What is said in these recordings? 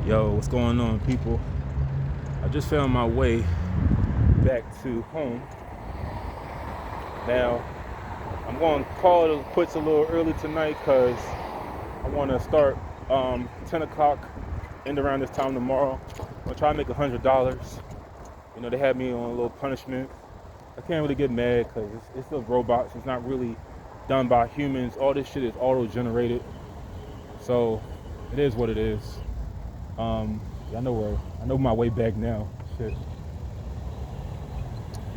Yo, what's going on, people? I just found my way back to home. Now, I'm going to call it quits a little early tonight because I want to start 10 o'clock, end around this time tomorrow. I'm going to try to make $100. You know, they had me on a little punishment. I can't really get mad because it's still robots. It's not really done by humans. All this shit is auto-generated. So, it is what it is. I know my way back now. Shit.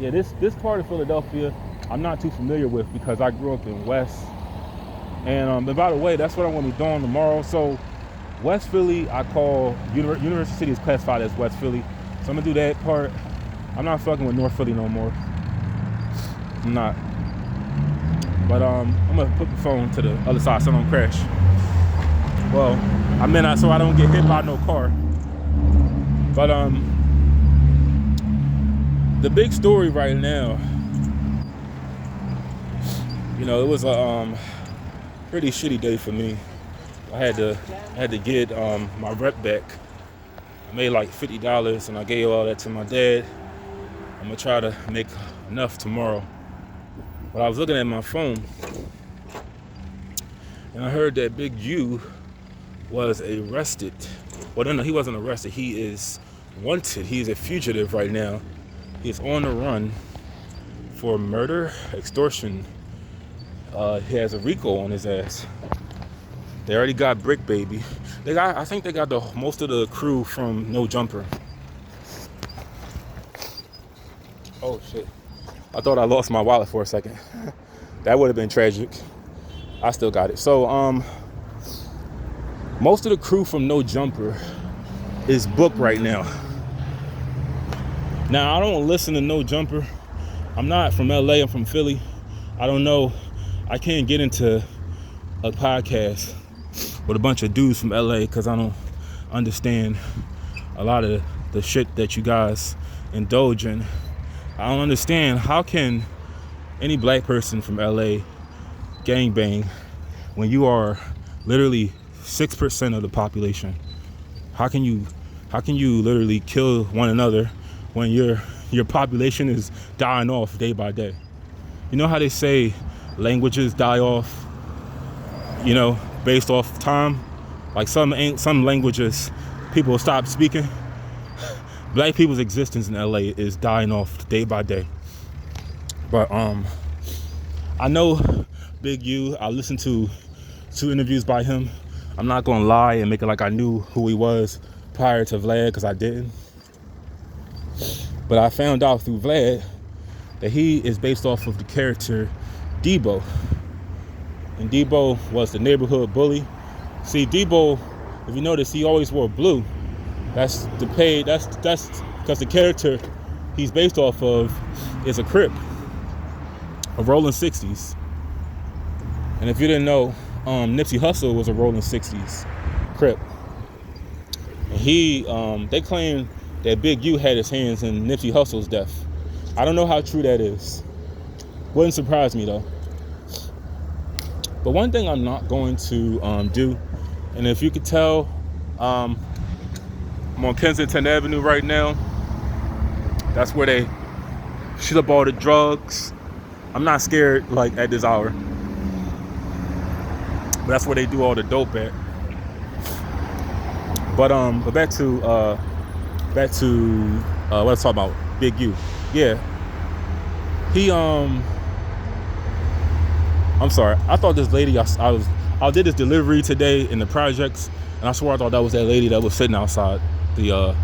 Yeah, this part of Philadelphia, I'm not too familiar with because I grew up in West. And by the way, that's what I'm gonna be doing tomorrow. So West Philly, I call University City is classified as West Philly. So I'm gonna do that part. I'm not fucking with North Philly no more. I'm not. But I'm gonna put the phone to the other side so I don't crash. Well, I mean, so I don't get hit by no car. But the big story right now, you know, it was a pretty shitty day for me. I had to get my rep back. I made like $50 and I gave all that to my dad. I'm gonna try to make enough tomorrow. But I was looking at my phone and I heard that Big U was arrested. Well, no, he wasn't arrested. He is wanted. He is a fugitive right now. He's on the run for murder, extortion. He has a RICO on his ass. They already got Brick Baby. I think they got most of the crew from No Jumper. Oh shit! I thought I lost my wallet for a second. That would have been tragic. I still got it. So most of the crew from No Jumper is booked right now. Now, I don't listen to No Jumper. I'm not from LA, I'm from Philly. I don't know. I can't get into a podcast with a bunch of dudes from LA because I don't understand a lot of the shit that you guys indulge in. I don't understand how can any black person from LA gangbang when you are literally 6% of the population. How can you literally kill one another when your population is dying off day by day? You know how they say languages die off, you know, based off time? Like some languages people stop speaking. Black people's existence in LA is dying off day by day. But I know Big U. I listened to 2 interviews by him. I'm not gonna lie and make it like I knew who he was prior to Vlad, because I didn't. But I found out through Vlad that he is based off of the character Deebo. And Deebo was the neighborhood bully. See, Deebo, if you notice, he always wore blue. That's because the character he's based off of is a Crip, a Rolling 60s. And if you didn't know, Nipsey Hussle was a Rolling 60s Crip. And they claim that Big U had his hands in Nipsey Hussle's death. I don't know how true that is. Wouldn't surprise me though. But one thing I'm not going to do, and if you could tell, I'm on Kensington Avenue right now. That's where they shoot up all the drugs. I'm not scared like at this hour. But that's where they do all the dope at. But back to what I was talking about, Big U. Yeah. I'm sorry. I thought this lady, I did this delivery today in the projects, and I swore I thought that was that lady that was sitting outside the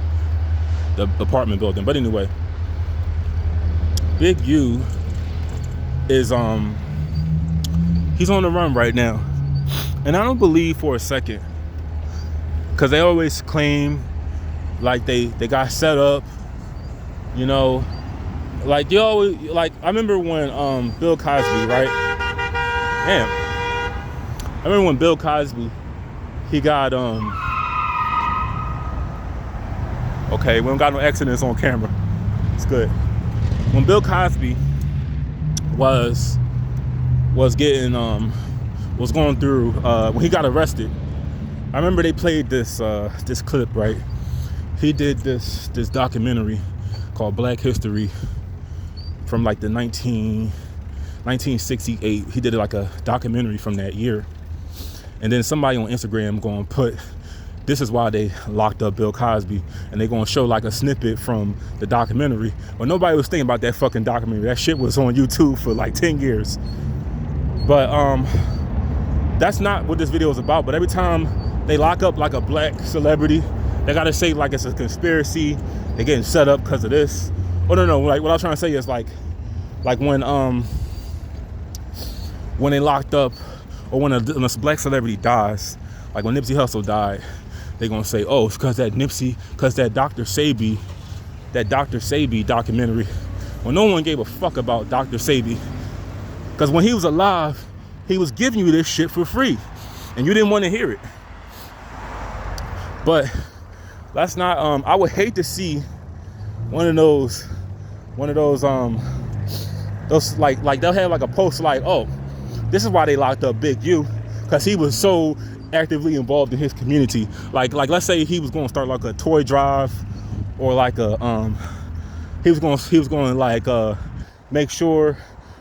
apartment building. But anyway, Big U is he's on the run right now. And I don't believe for a second, because they always claim like they got set up, you know, like you always, like I remember when Bill Cosby, right? Damn. I remember when Bill Cosby, he got okay, we don't got no accidents on camera. It's good. When Bill Cosby was going through when he got arrested. I remember they played this this clip, right? He did this documentary called Black History from like the 1968. He did like a documentary from that year. And then somebody on Instagram going to put, this is why they locked up Bill Cosby, and they're going to show like a snippet from the documentary. Well, nobody was thinking about that fucking documentary. That shit was on YouTube for like 10 years. But that's not what this video is about. But every time they lock up like a black celebrity, they got to say like it's a conspiracy. They're getting set up because of this. Oh, no, like what I was trying to say is like when they locked up, or when a black celebrity dies, like when Nipsey Hussle died, they're gonna say, oh, it's because that Dr. Sebi documentary. Well, no one gave a fuck about Dr. Sebi, because when he was alive, he was giving you this shit for free, and you didn't want to hear it. But that's not. I would hate to see one of those like they'll have like a post like, oh, this is why they locked up Big U, because he was so actively involved in his community. Like let's say he was going to start like a toy drive, or like a he was going to like make sure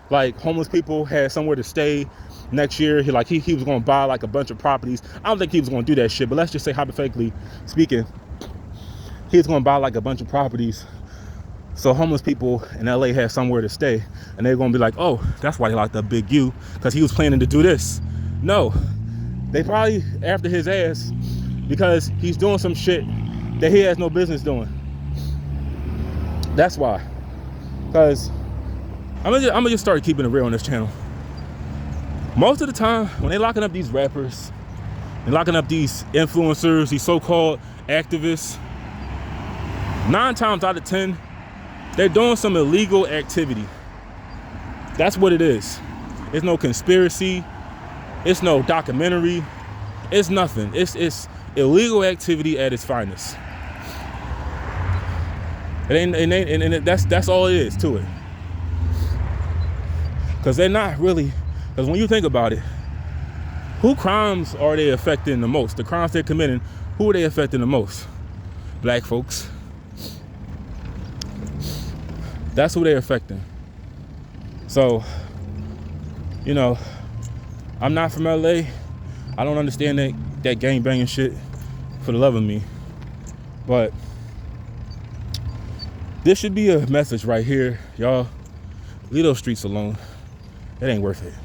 like homeless people had somewhere to stay next year. He was going to buy like a bunch of properties. I don't think he was going to do that shit, but let's just say hypothetically speaking, he was going to buy like a bunch of properties so homeless people in LA had somewhere to stay, and they're gonna be like, oh, that's why they locked up Big U, because he was planning to do this. No, they probably after his ass because he's doing some shit that he has no business doing. That's why. Because I'm gonna just start keeping it real on this channel. Most of the time when they locking up these rappers and locking up these influencers, these so-called activists, 9 times out of 10, they're doing some illegal activity. That's what it is. It's no conspiracy. It's no documentary. It's nothing. It's illegal activity at its finest. That's all it is to it. Because they're not really. Because when you think about it, who crimes are they affecting the most? The crimes they're committing, who are they affecting the most? Black folks. That's who they're affecting. So, you know, I'm not from LA. I don't understand that gang banging shit for the love of me. But this should be a message right here, y'all. Leave those streets alone. It ain't worth it.